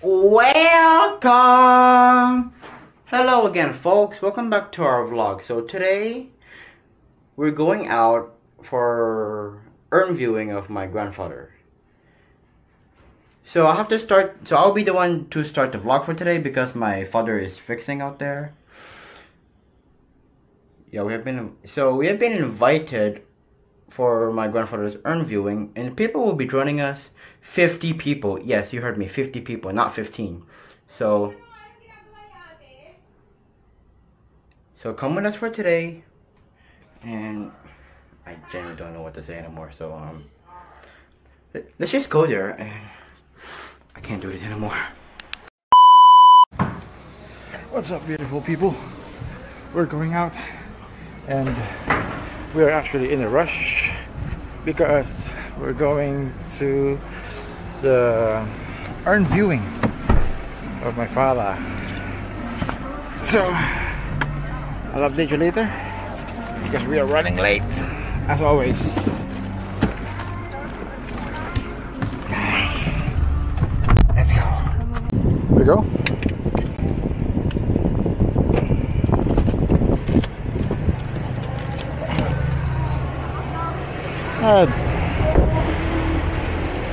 Welcome! Hello again, folks. Welcome back to our vlog. So today, we're going out for urn viewing of my grandfather. So I'll be the one to start the vlog for today because my father is fixing out there. Yeah, we have been invited for my grandfather's urn viewing, and people will be joining us. 50 people. Yes, you heard me. 50 people, not 15. So come with us for today. And I genuinely don't know what to say anymore. So let's just go there. And I can't do this anymore. What's up, beautiful people? We're going out, and we're actually in a rush because we're going to the urn viewing of my father. So I'll update you later because we are running late as always. Let's go. Here we go.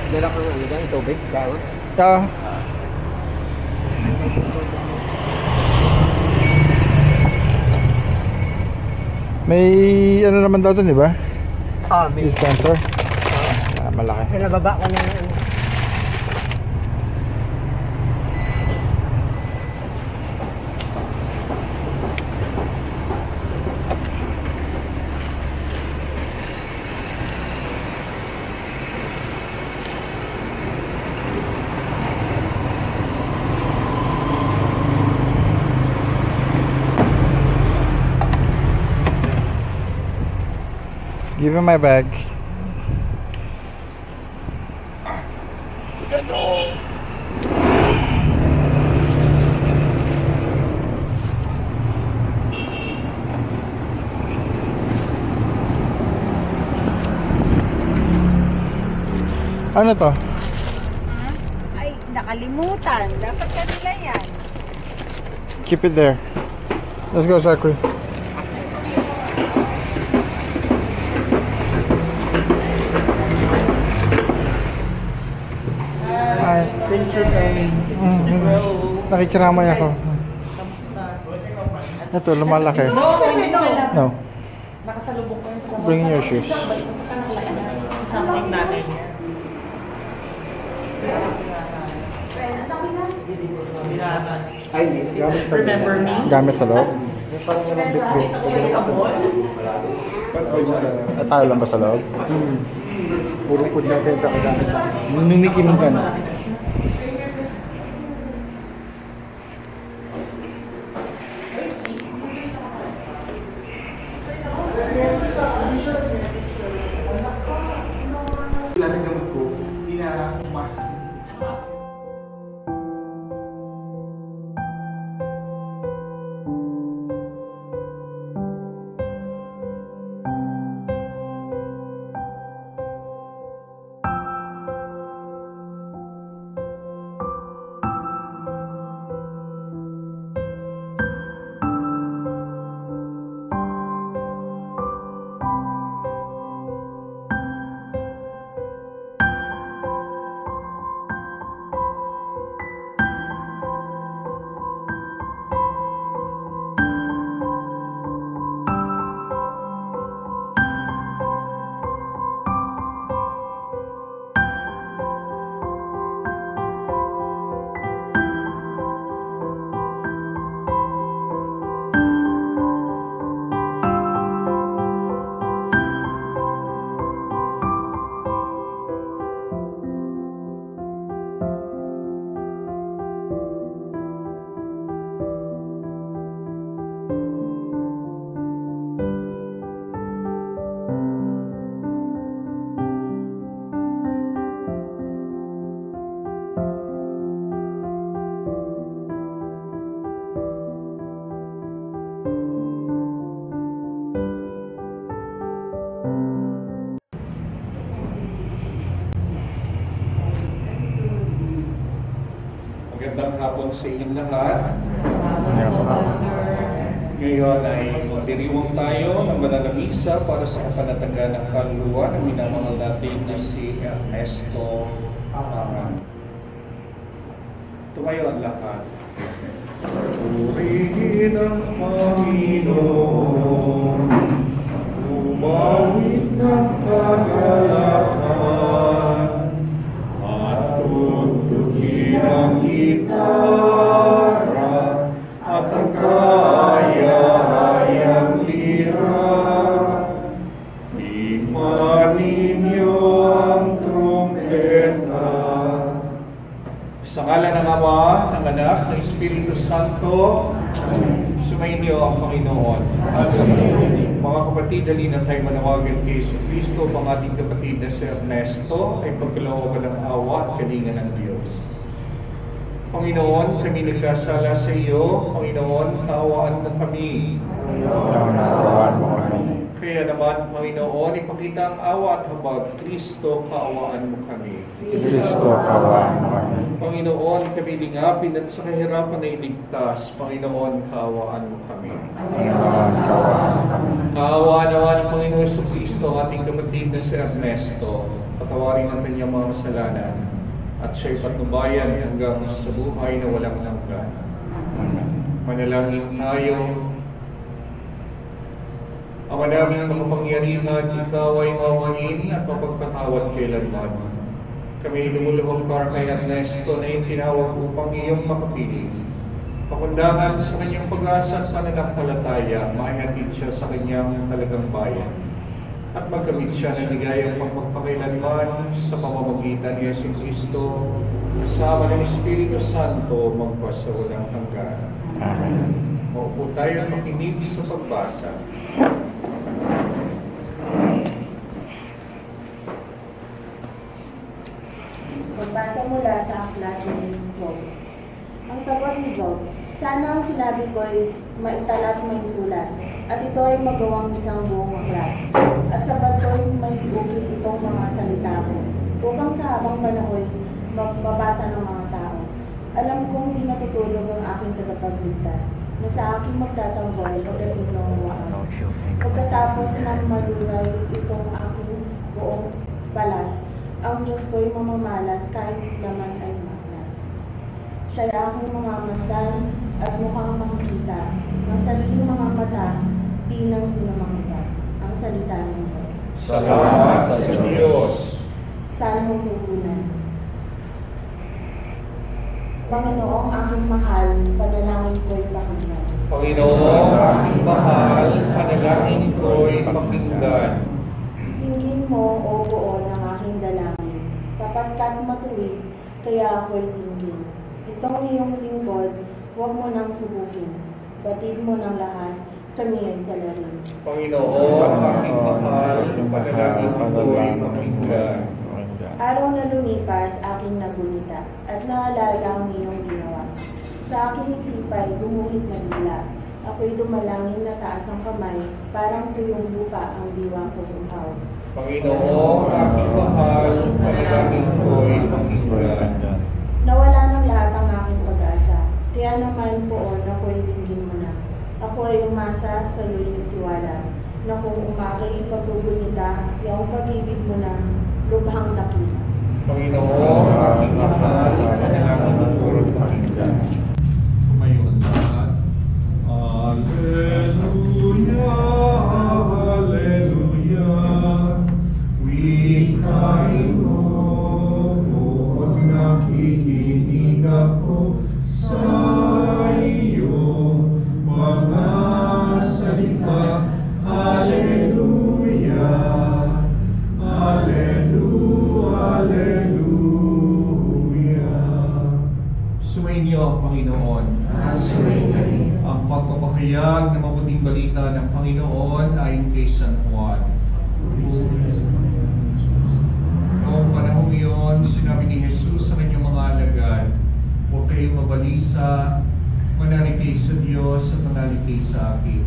Dala ko ng tubig, shower. May ano naman daw dun, di ba? May Dispenser. Malaki. May nababa ko na ano. Give him my bag. Ano to? Ay, nakalimutan. Dapat kanila yan. Keep it there. Let's go, Sakuri. Hi. Thanks for coming. Nakikiramay ako. Ito, lumalaki. No. Bring your shoes. Remember me? Gamit sa loob. Tayo lang ba sa loob? Puro food natin sa kagamit. Numikinig ka na. Ilang gamot ko, hindi na umasa. Magandang hapon sa inyong lahat. Yeah. Ngayon ay magdiriwang tayo ng mananamisa para sa kapanatagan ng kaluluwa ng minamahal natin na si Ernesto Amangan. Tumayo ang lahat. Purihin ang Panginoon, umawit ng kagalakan, at tutukin ang gitara at ang kaya-hayang lira. Imanin niyo ang trumpeta. Sa ngalan ng Ama, ng Anak, ng Espiritu Santo, sumainyo ang Panginoon. At sa mga kapatid, dali na tayo manawagan kay Yesu Cristo, ang ating kapatid na si Ernesto, ay pagkalooban ng awa at kalinga ng Diyos. Panginoon, kami nagkasala sa iyo. Panginoon, kaawaan mo kami. Kaawaan mo kami. Kaya naman, Panginoon, ipakita ang awa at habag. Kristo, kaawaan mo kami. Kristo, kaawaan mo kami. Panginoon, kami lingapin at sa kahirapan na iligtas. Panginoon, kaawaan mo kami. Panginoon, kaawaan mo kami. Kaawaan naman ng Panginoon Yesu Cristo, ating kapatid na si Ernesto. Patawarin ang kanyang mga kasalanan at siya'y patnubayan hanggang sa buhay na walang hanggan. Amen. Manalangin tayo. Ama namin makapangyarihan, ikaw ay mawain at mapagpatawad kailanman. Kami lumuluhog para kay Ernesto na itinawag upang iyong makapiling. Pakundangan sa kanyang pag-asa at pananampalataya, maihatid siya sa kanyang talagang bayan. At magkamit siya ng ligayang pagpapakailanman sa pamamagitan ni Yesu Cristo, kasama ng Espiritu Santo, magpasawalang hanggan. Amen. Maupo tayo at makinig sa pagbasa. Pagbasa mula sa aklat ni Job. Ang sagot ni Job, sana ang sinabi ko'y maitalat may sulat, at ito ay magawang isang buong aklat. At sa ko'y may bukit itong mga salita ko, upang sa habang panahon mababasa ng mga tao. Alam kong di natutulog ang aking tagapagligtas, na sa aking magtatanggol pagdating ng wakas. Pagkatapos ng malulay itong aking buong balat, ang Diyos ko'y mamamalas kahit laman ay maklas. Siya'y aking mamamasdan at mukhang makikita ng sariling mga mata, di ng sinumang iba. Ang salita ng Diyos. Salamat sa Diyos. Sana mong tutunan. Panginoong aking mahal, panalangin ko'y pakinggan. Panginoong aking mahal, panalangin ko'y pakinggan. Tingin mo, O buo ng aking dalangin. Tapat ka't matuwid, kaya ako'y tingin. Itong iyong lingkod, huwag mo nang subukin. Batid mo ng lahat, kami ay salarin. Panginoong aking mahal, panalangin ko'y pakinggan. Araw na lumipas, aking nagunita, at naalala ang iyong ginawa. Sa aking isipay, gumuhit na bigla. Ako'y dumalangin na taas ang kamay, parang tuyong lupa ang diwa ko uhaw. Panginoong aking mahal, panalangin ko'y pakinggan. Nawala ng lahat ang aking pag-asa, kaya naman poon ako'y dinggin mo na. Ako ay umasa sa iyo'y nagtiwala, na kung umakay ipagbugunita, iyong pag-ibig mo na lubhang nakita. Panginoong aking mahal, panalangin ko'y pakinggan. Tumayo ang lahat. Alleluia, Alleluia. Wikain mo kung nakikinig ako sa iyong mga salita. Alleluia, Alleluia, Alleluia. Sumainyo ang Panginoon. Ang pagpapahayag ng mabuting balita ng Panginoon ayon kay San Juan. Noong panahong iyon, sinabi ni Jesus sa kanyang mga alagad, huwag kayong mabalisa, manalikay sa Diyos at manalikay sa akin.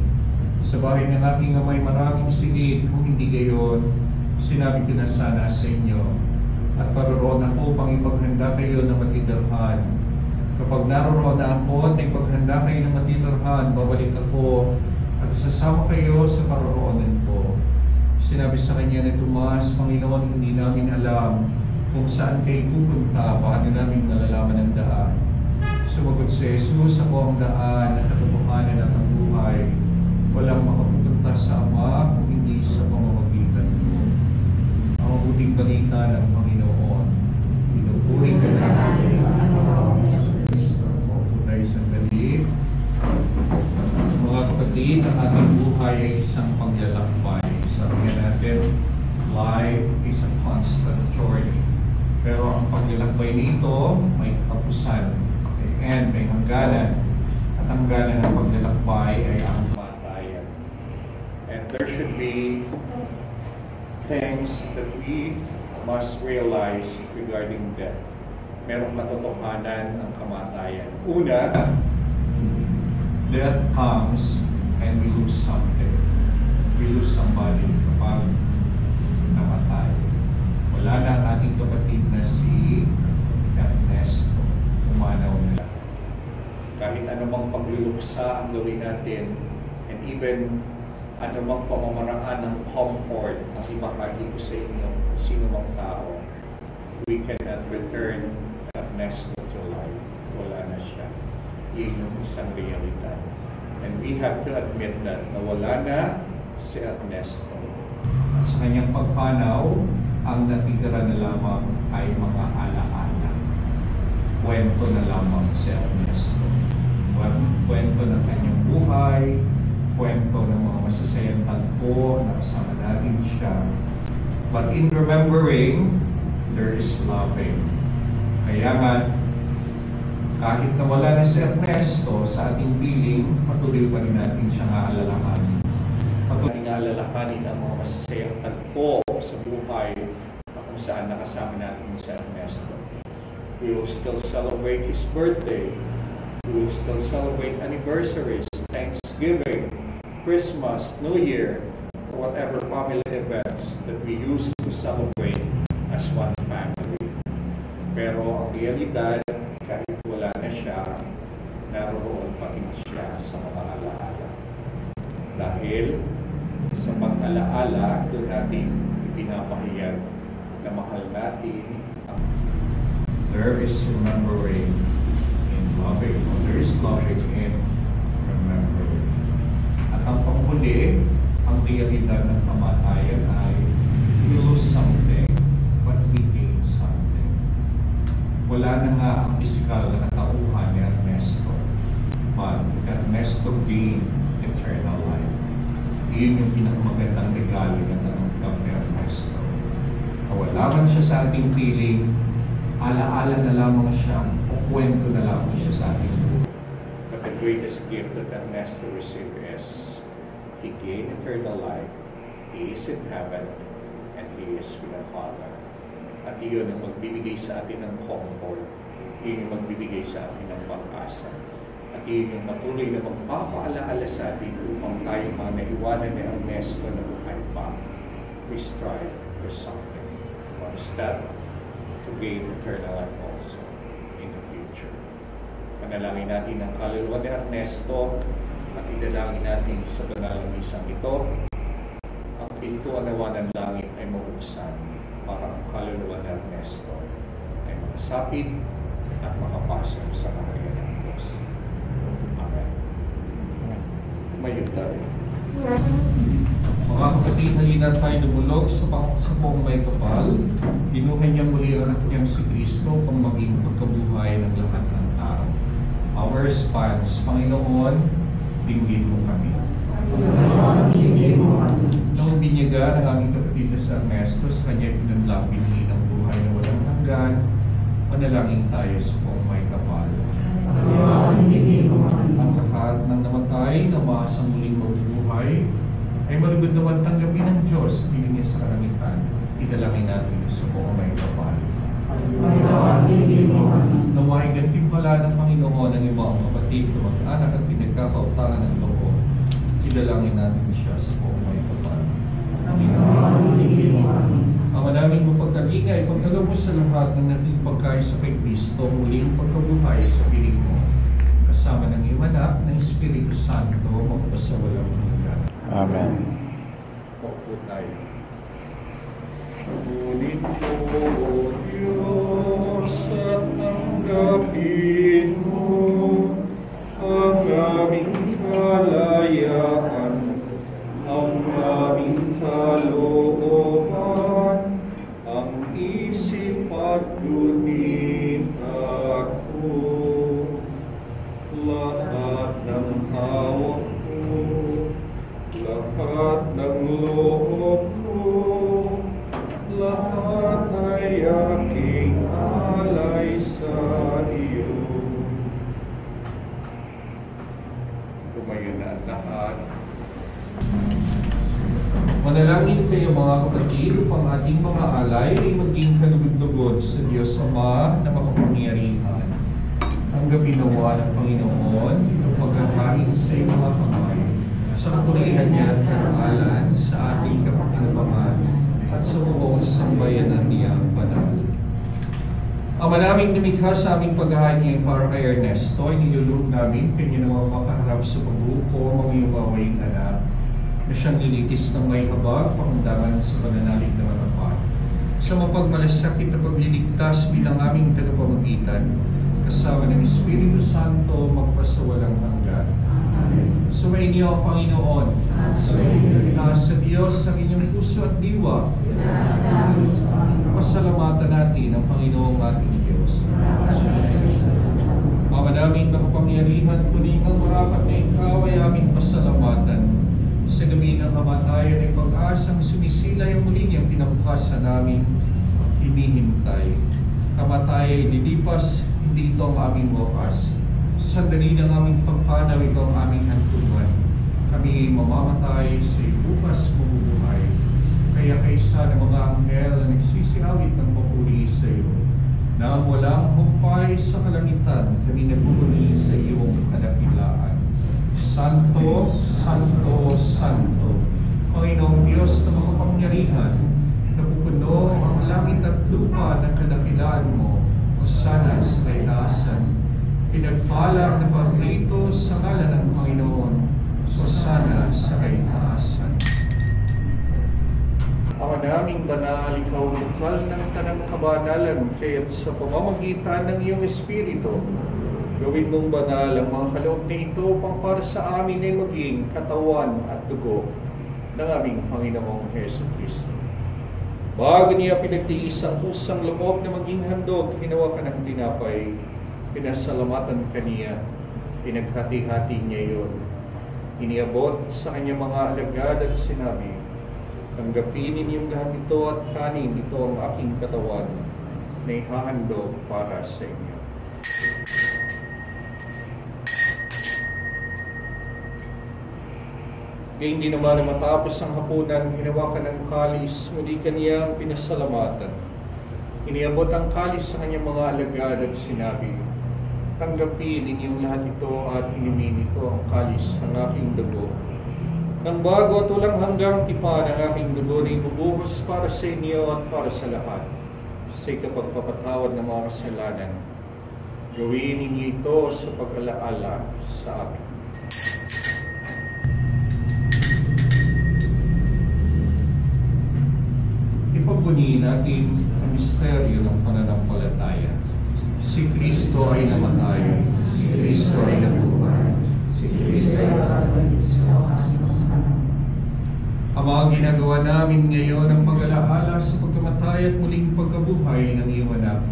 Sa bahay ng aking amay maraming silid, kung hindi gayon, sinabi ko na sana sa inyo. At paroroon ako pang ipaghanda kayo ng matitirhan. Kapag naroon na ako at may paghanda kayo ng matitirhan, babalik ako at sasama kayo sa paroroonan ko. Sinabi sa kanya ni Tomas, Panginoon, hindi namin alam kung saan kayo pupunta, paano namin nalalaman ang daan. Sumagot si Jesus, ako ang daan, ang katotohanan at ang buhay. Walang makapupunta sa Ama kung hindi sa pamamagitan ko. Ang mabuting balita ng Panginoon. Pinupuri ka natin ang tayo sandali. Mga kapatid, ang ating buhay ay isang paglalakbay. Sabi natin, life is a constant journey. Pero ang paglalakbay nito may katapusan, may hangganan. At hangganan ng paglalakbay ay ang kamatayan. And there should be things that we must realize regarding death. Merong katotohanan ang kamatayan. Una, death comes and we lose something. We lose somebody kapag namatay. Wala na ang ating kapatid na si Ernesto. Umanaw na. Kahit anumang pagluluksa ang gawin natin, and even anumang pamamaraan ng comfort ang ibahagi ko sa inyo, sino mang tao, we cannot return Ernesto to life. Wala na siya. Yun yung isang realidad. And we have to admit that nawala na si Ernesto. At sa kanyang pagpanaw, ang natitira na lamang ay mga alaala. Kwento na lamang si Ernesto. Kwento ng kanyang buhay, kwento ng mga masasayang tagpo na kasama natin siya. But in remembering, there is loving. Kaya nga, kahit nawala na si Ernesto sa ating piling, patuloy pa rin natin siyang aalalahanin. Patuloy na aalalahanin ang mga masasayang tagpo sa buhay na kung saan nakasama natin si Ernesto. We will still celebrate his birthday. We will still celebrate anniversaries, Thanksgiving, Christmas, New Year, or whatever family events that we used to celebrate as one family. Pero ang realidad, kahit wala na siya, naroon pa rin siya sa mga alaala. Dahil sa pag-alaala, doon natin pinapahayag na mahal natin ang there is remembering in loving, or there is loving in remembering. At ang panghuli, ang realidad ng kamatayan ay we lose something, but we gain something. Wala na nga ang pisikal na katauhan ni Ernesto, but Ernesto gained eternal life. Iyon yung pinakamagandang regalo na tanggap ni Ernesto. Wala man siya sa ating piling, alaala na lamang siya, o kwento na lamang siya sa ating buhay. But the greatest gift that Ernesto received is he gained eternal life, he is in heaven, and he is with the Father. At iyon ang magbibigay sa atin ng comfort, iyon ang magbibigay sa atin ng pag-asa. At iyon yung patuloy na magpapaalaala sa atin upang tayo mga naiwanan ni Ernesto na buhay pa. We strive for something. What is that? To gain eternal life also in the future. Panalangin natin ang kaluluwa ni Ernesto at idalangin natin sa banal na misang ito. Ang pintuan ng langit ay mabuksan para ang kaluluwa ni Ernesto ay makasapit at makapasok sa kaharian ng Diyos. Amen. Tumayo tayo. Mga kapatid, halina tayo lumulog sa buong may kapal. Binuhay niya muli ang anak niyang si Kristo pang maging pagkabuhay ng lahat ng tao. Our response, Panginoon, dinggin mo kami. Nang binyaga ng aming kapatid sa Ernesto, sa kanya pinanlang binhi ng buhay na walang hanggan, panalangin tayo sa buong may kapal. Ang lahat ng namatay na maasang muling mabubuhay ay malugod naman tanggapin ng Diyos at hiling niya sa kalangitan. Idalangin natin sa buong may kapal. Naway gantimpala ng Panginoon ang ibang kapatid, kamag-anak at pinagkakautahan ng loob. Idalangin natin siya sa buong may kapal. Ang Ama namin mapagkalinga, ipagkaloob mo sa lahat ng nakikipagkaisa kay Kristo, muling pagkabuhay sa piling mo, kasama ng iyong anak na Espiritu Santo, magpasawalang hanggan. Amen. Opo tayo. Ngunit po, O Diyos, at tanggapin mo ang aming kalayaan, ang aming kalooban, ang isip at gunit ako. Lahat ng hawak ko, lahat ng loob ko, lahat ay aking alay sa iyo. Tumayo na ang lahat. Manalangin kayo mga kapatid upang ating mga alay ay maging kalugod-lugod sa Diyos Ama na makapangyarihan. Tanggapin nawa ng Panginoon ang paghahain sa iyong mga kamay sa kapurihan niya at karangalan sa ating kapakinabangan at sa buong sambayanan niyang banal. Ama naming lumikha sa aming paghahain ngayong para kay Ernesto, ay nilulog namin kanya na makaharap sa pagbuko mga iyong mawayang anak na siyang lilitis ng may habag, pakundangan sa pananalig na matapat. Sa mapagmalasakit na pagliligtas bilang aming tagapamagitan, kasama ng Espiritu Santo, magpasawalang hanggan. Sumainyo ang Panginoon. Itaas sa Diyos ang inyong puso at diwa. Pasalamatan natin ang Panginoong ating Diyos. Ama namin makapangyarihan, kuning ang marapat na ikaw ay aming pasalamatan. Sa gabi ng kamatayan ay pag-asang sumisilay ang muli niyang pinabukasan namin hinihintay. Kamatayan ay lilipas, hindi ito ang aming wakas. Sa sandali ng aming pagpanaw, ikaw ang aming hantungan. Kami mamamatay sa bukas mabubuhay. Kaya kaisa ng mga anghel na nagsisiawit ng papuri sa iyo, na walang humpay sa kalangitan, kami nagpupuri sa iyong kadakilaan. Santo, Santo, Santo, Panginoong Diyos na makapangyarihan, napupuno ang langit at lupa ng kadakilaan mo, sana sa kaitaasan. Pinagpala na parito sa ngalan ng Panginoon, sana sa kaitaasan. Ama naming banal, ikaw lukal ng tanang kabanalan, kaya't sa pamamagitan ng iyong Espiritu, gawin mong banal ang mga kaloob na ito upang para sa amin ay maging katawan at dugo ng aming Panginoong Hesus Kristo. Bago niya pinagtiis ang pusang loob na maging handog, hinawakan ng tinapay, pinasalamatan kaniya, pinaghati-hati niya iyon. Iniabot sa kanyang mga alagad at sinabi, tanggapin ninyong lahat ito at kanin, ito ang aking katawan na ihahandog para sa inyo. Kaya hindi naman na matapos ang hapunan, hinawakan ng kalis, muli kaniyang pinasalamatan. Iniabot ang kalis sa kanyang mga alagad at sinabi, tanggapin ninyong lahat ito at inumin ito ang kalis ng aking dugo. Nang bago at walang hanggang tipan ang aking dugo na ibubuhos para sa inyo at para sa lahat, sa ikapagpapatawad ng mga kasalanan. Gawin ninyo ito sa pag-alaala sa akin. Ipagbunihin natin ang misteryo ng pananampalataya. Si Kristo ay namatay, si Kristo ay nabuhay, si Kristo ay ang mga ginagawa namin ngayon ang pag-alaala sa pagkamatay at muling pagkabuhay ng iyong anak.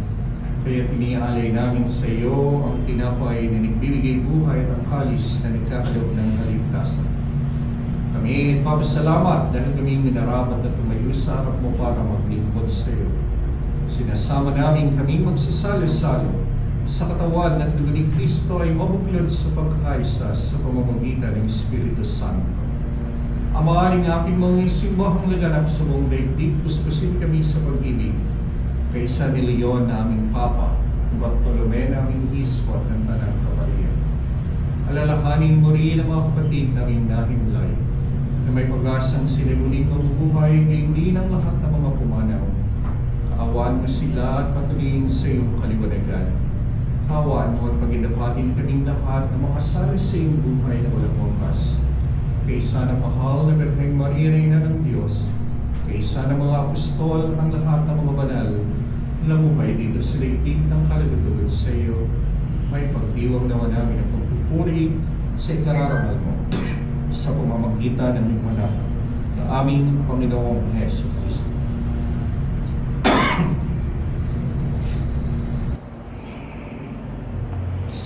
Kaya pinialay namin sa iyo ang tinapay na nagbibigay buhay at ang kalis na nagkakaloob ng kaligtasan. Kami ay nagpapasalamat dahil kami minarapat na tumayo sa harap mo para maglingkod sa iyo. Sinasama namin kaming magsasalo-salo sa katawan at dugo ni Kristo ay mabuklod sa pagkakaisa sa pamamagitan ng Espiritu Santo. Amaaring aping mga simbahang laganap sa buong daigdig, puspusin kami sa pag-ibig. Kaysa ni Leon na aming Papa, Bartolome na aming Bispo at ng Tanang Kapatid. Alalahanin mo rin ang mga kapatid naming nahimlay, na may pag-asang sila muling mabubuhay, gayon din ang lahat ng mga pumanaw Hawaan mo sila at patuloyin sa iyong kaliwanagan. Hawaan mo at paginapatin kaming lahat na makasali sa iyong buhay na walang wakas. Kaysa na mahal na Birheng Maria, Reyna ng Diyos, kaysa na mga apostol ang lahat ng mga banal, lamubay dito sa daigdig ng kalugod sa iyo, may pagdiwang naman namin ang pagpupuri sa ikararangal mo sa pamamagitan ng iyong anak na aming Panginoong Hesus Kristo.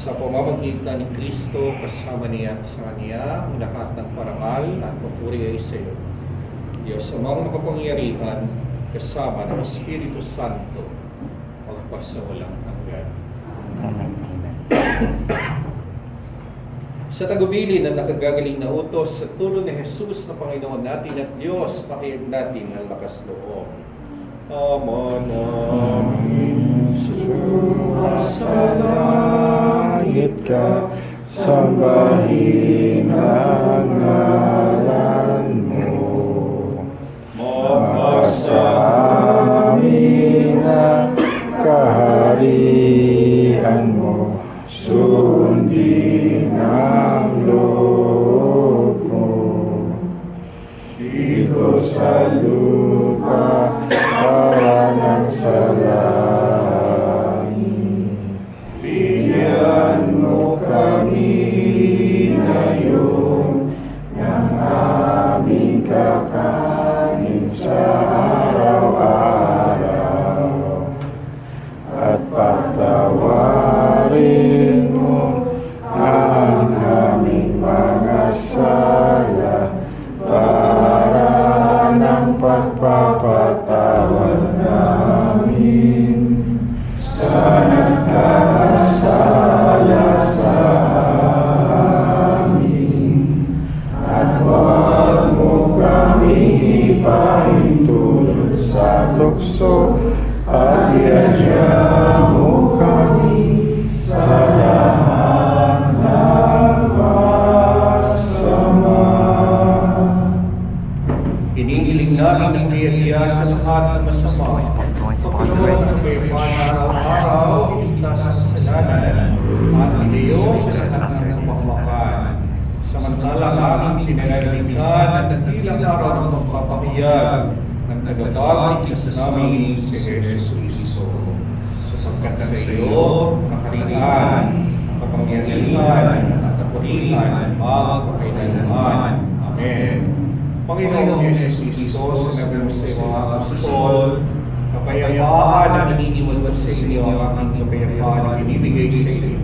Sa pamamagitan ni Kristo, kasama niya at sa Kanya, ang lahat ng parangal at papuri ay sa iyo. Diyos amang makapangyarihan, kasama ng Espiritu Santo, magpasawalang hanggan. Amen. Sa tagubilin ng nakagagaling na utos sa tulong ni Jesus na Panginoon natin at Diyos, pakinggan natin ang lakas loob. Ama namin, sumasalangit ka, sambahin ang ngalan mo. Mapasa amin ang kaharian mo, sundin ang loob mo. Dito sa lupa, para ng sa langit. Bigyan mo kami ngayon ng aming kakanin sa araw-araw, at patawarin mo ang aming mga sala para ng pagpapatawad namin sa nagkasala sa amin, at huwag mo kaming ipahintulot sa tukso, at iadya mo kami sa lahat ng masama. Hinihiling namin ang biyaya sa lahat ng masama. Pagkaloob ng kayapaan araw-araw, iligtas sa kasalanan, at ilayo sa lahat ng pahamakan. Samantala aming pinananaligtan ang dakilang araw ng pagpapahayag ng tagapagligtas namin si Jesus Kristo. Sapagkat sa iyo, kakarihan, kapangyarihan, at kapurihan, magpakailanman. Amen. Panginoong Jesus Kristo, sinabi mo sa iyo mga apostol, kapayapaan na iniiwan mo sa inyo ang aming kapayapaan na binibigay sa inyo.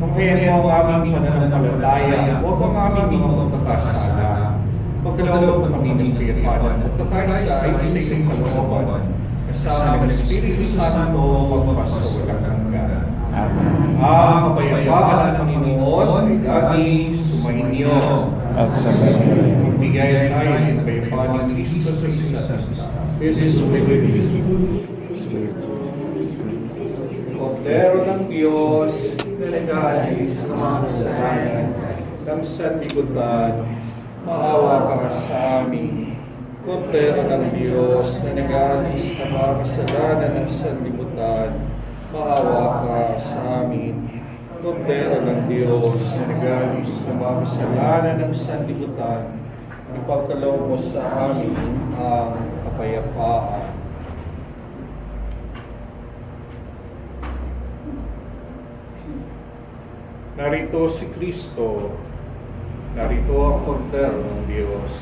Panghayan mo ang aming pananampalataya, huwag ang aming mga pagkakasala. Pagkaloob ng kami ng kapayapaan at pagkakaisa ay sa iyong kalooban, kasama ng Espiritu Santo, magpasawalang hanggan. Amen. Ang kapayapaan ng Panginoon ay laging sumainyo. At sa ngayon, Magbigay tayo ng kapayapaan ni Kristo sa isa't isa. Jesus with you. Kordero ng Diyos, na nag-aalis sa mga kasalanan ng sanlibutan, maawa ka sa amin. Kordero ng Diyos, na nag-aalis sa mga kasalanan ng sanlibutan, maawa ka sa amin. Kordero ng Diyos, na nag-aalis sa mga kasalanan ng sanlibutan, ipagkaloob mo sa amin ang kapayapaan. Narito si Kristo, narito ang Kordero ng Diyos.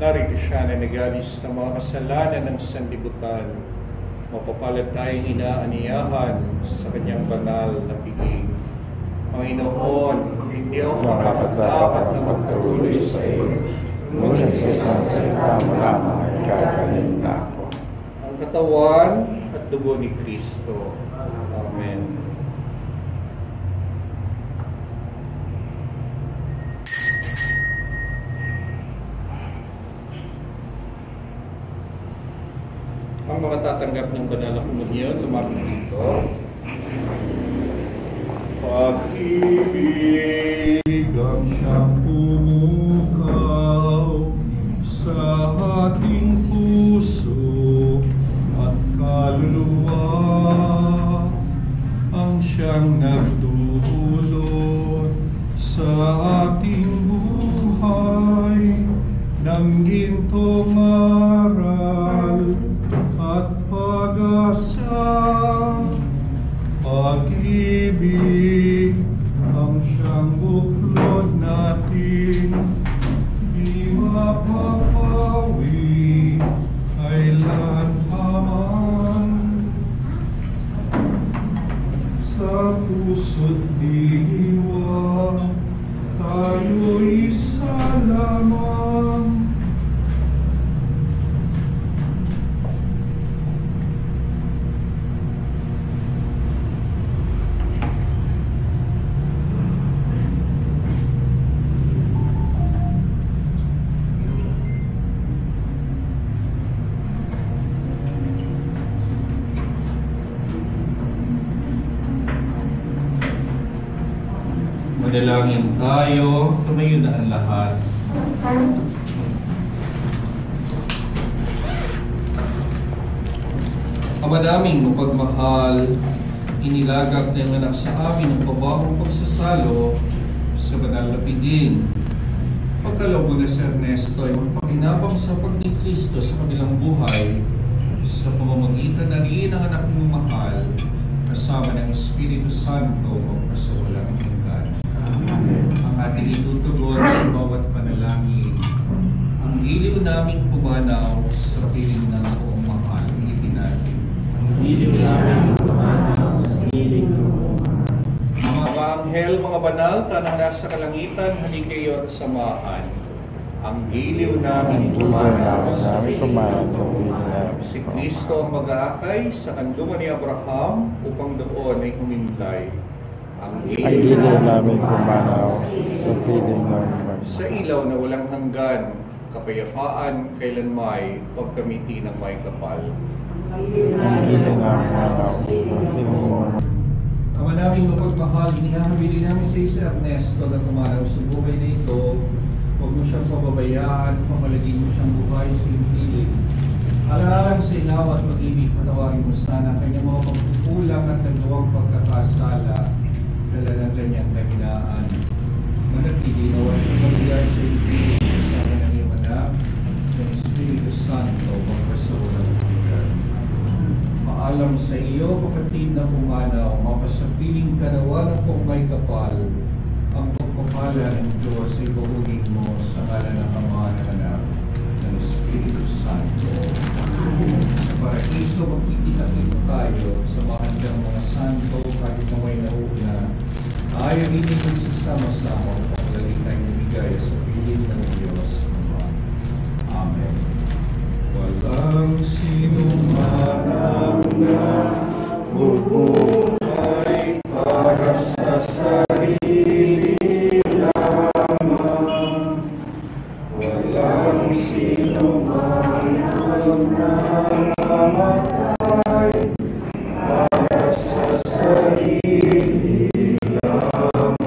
Narito siya na nag-alis ng mga kasalanan ng sanlibutan. Mapapalad tayong inaaniyahan sa kanyang banal na piging. Panginoon, hindi ako karapat-dapat na magkatuloy sa iyo. ngunit sa isang salita mo lamang ay gagaling na ako. Ang katawan at dugo ni Kristo. Amen. Ang mga tatanggap ng banal na komunyon, lumapit dito. Pag-ibig ang siyang pumukaw sa ating puso at diwa, tayo'y isa lamang. Manalangin tayo, tumayo na ang lahat. Ama naming mapagmahal, inilagak na yung anak sa amin ang pabawang pagsasalo sa banal na piging. Pagkaloob mo na si Ernesto ay magpakinabang sa pag ni Cristo sa kanilang buhay sa pamamagitan na rin ang anak mong mahal kasama ng Espiritu Santo magpasawalang hanggan. Ang ating itutugon sa bawat panalangin. Ang giliw naming pumanaw sa piling ng buong mahal, hindi natin. Ang giliw naming pumanaw sa piling ng buong mahal. Mga anghel, mga banal, tanang nasa kalangitan, halikayo at samahan. Ang giliw naming pumanaw sa piling ng buong mahal. Si Kristo ang mag-aakay sa kanlungan ni Abraham upang doon ay humimlay. Ang giliw namin pumanaw sa piling ng sa ilaw na walang hanggan, kapayapaan kailanmay, pagkamiti ng may kapal. Ang giliw namin pumanaw sa piling ng Ama naming mapagmahal, inihahabili namin sa isa Ernesto na tumanaw sa buhay na ito. Huwag mo siyang pababayaan, pamalagin mo siyang buhay sa iyong alang-alang sa ilaw at mag-ibig, patawarin mo sana ang kanyang mga pagkukulang at nagawang pagkakasala dala ng kanyang kahinaan. Manatili na walang pagkakayar sa iyong kasama ng iyong anak ng Espiritu Santo magpasawalang hanggan. Paalam sa iyo, kapatid na pumanaw, mapasapiling kanawa ng kung may kapal, ang pagpapala ng Diyos ay bahugin mo sa ngalan ng Ama ng Anak ng Espiritu Santo. Sa paraiso, magkikita-kita tayo sa mahandang mga santo kahit na may nauna. Ayaw hindi magsasama-sama upang lagi tayong nabigay sa piling ng Diyos. Amen. Walang sinuman na bubuhay para sa sarili lamang. Walang sinuman na mamatay para sa sarili lamang.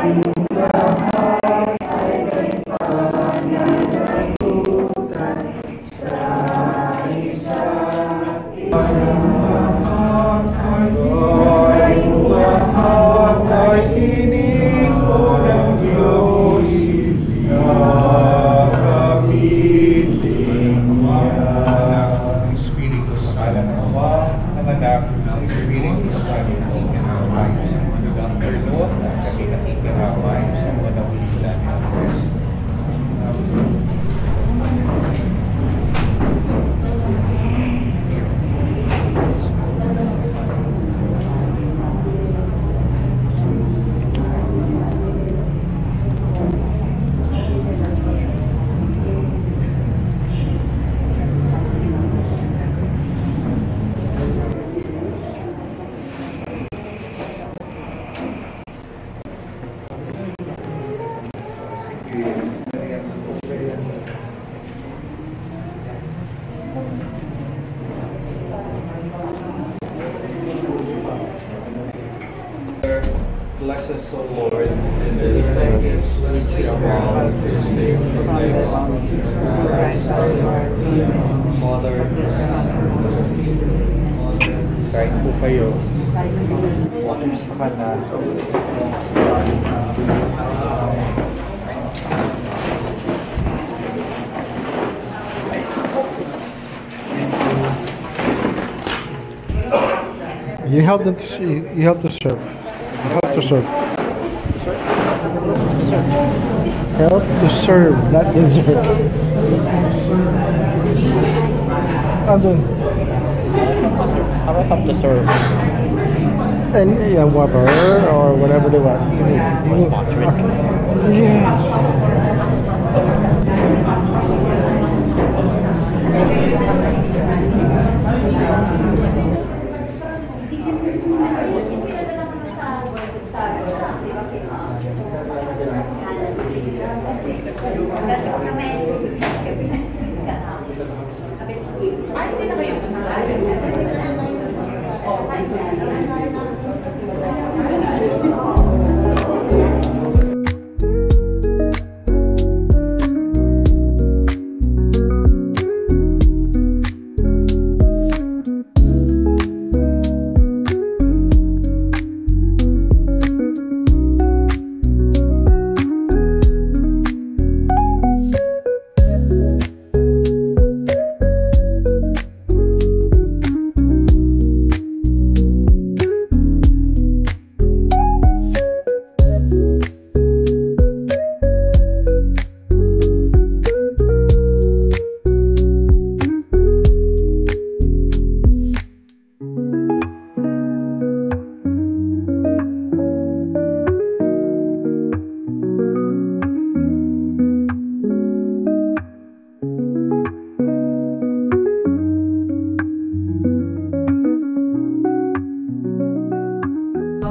Ang lahat ay pananagutan sa isa't isa. Ang lahat ay tiniko ng Diyos na kapiling niya. Ang Espiritu Santo ng Ama, ng Anak, ng Espiritu Santo. Amen. Ang perdon at kakinakikaramay sa mga naulila natin. Bless us, O Lord, in this day, which shall this day from thy Father, Kain po kayo. Kamusta ka na? You help them to serve. You help to serve. Help to serve, not dessert. Andun. How about help to serve? And yeah, water or whatever they want. Okay. Yes.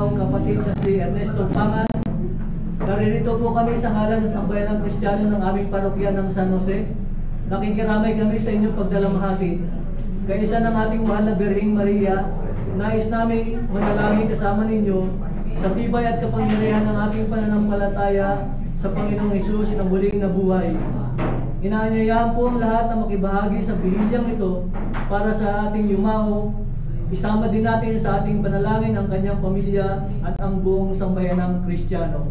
Kapatid na si Ernesto Pangan. Naririto po kami sa ngalan ng Sambayanang Kristiyano ng aming parokya ng San Jose. Nakikiramay kami sa inyong pagdalamhati. Kaisa ng ating mahal na Birheng Maria, nais namin manalangin kasama ninyo sa tibay at kapangyarihan ng ating pananampalataya sa Panginoong Hesus na muling nabuhay. Inaanyayahan po ang lahat na makibahagi sa bihilyang ito para sa ating yumao. Isama din natin sa ating panalangin ang kanyang pamilya at ang buong sambayanang Kristiyano.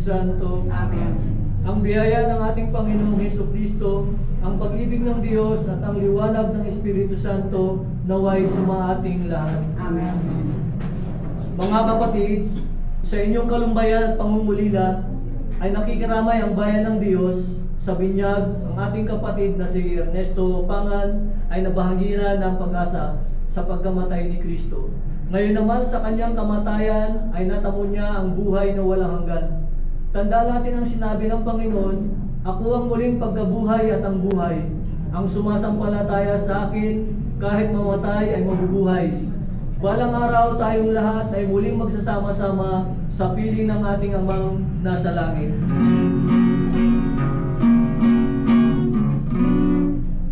Santo. Amen. Ang biyaya ng ating Panginoong Hesukristo, ang pag-ibig ng Diyos at ang liwanag ng Espiritu Santo naway sumaating lahat. Amen. Mga kapatid, Sa inyong kalumbayan at pangungulila ay nakikiramay ang bayan ng Diyos. Sa binyag, ang ating kapatid na si Ernesto Pangan ay nabahagila ng pag-asa sa pagkamatay ni Kristo. Ngayon naman sa kanyang kamatayan ay natamo niya ang buhay na walang hanggan. Tandaan natin ang sinabi ng Panginoon, ako ang muling pagkabuhay at ang buhay. Ang sumasampalataya sa akin, kahit mamatay ay mabubuhay. Balang araw tayong lahat ay muling magsasama-sama sa piling ng ating Amang nasa langit.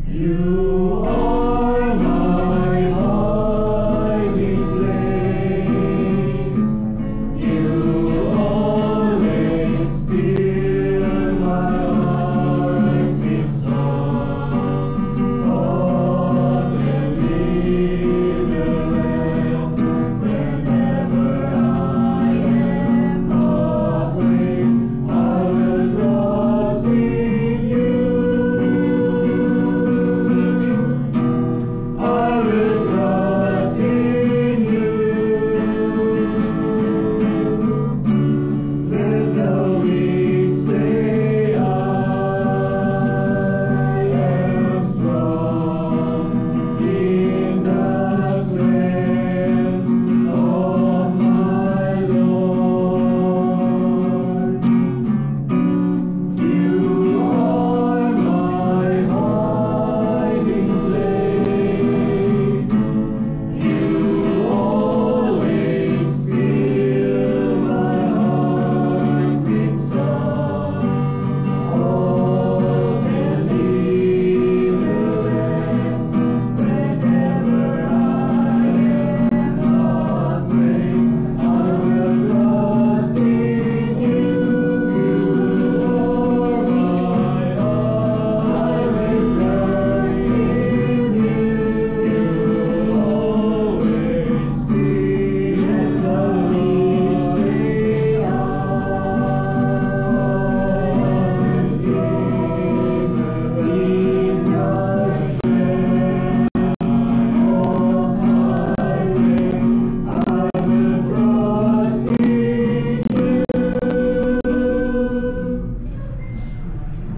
You are my hiding place. You always fill my heart with songs of deliverance. Whenever I am afraid, I will trust in you.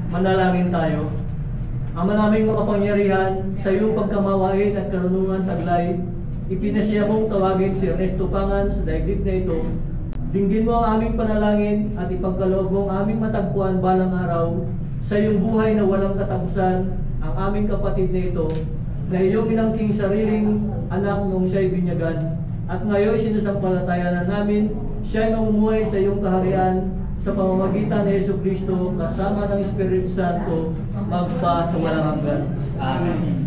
Manalangin tayo. Ama naming makapangyarihan, sa iyong pagkamawain at karunungan taglay, ipinasya mong tawagin si Ernesto Pangan sa daigdig na ito. Dinggin mo ang aming panalangin at ipagkaloob mo ang aming matagpuan balang araw sa iyong buhay na walang katapusan, ang aming kapatid na ito, na iyong inangking sariling anak noong siya'y binyagan. At ngayon sinasampalatayanan namin, siya'y mamumuhay sa iyong kaharian sa pamamagitan ni Jesucristo kasama ng Espiritu Santo magpa sa walang hanggan. Amen.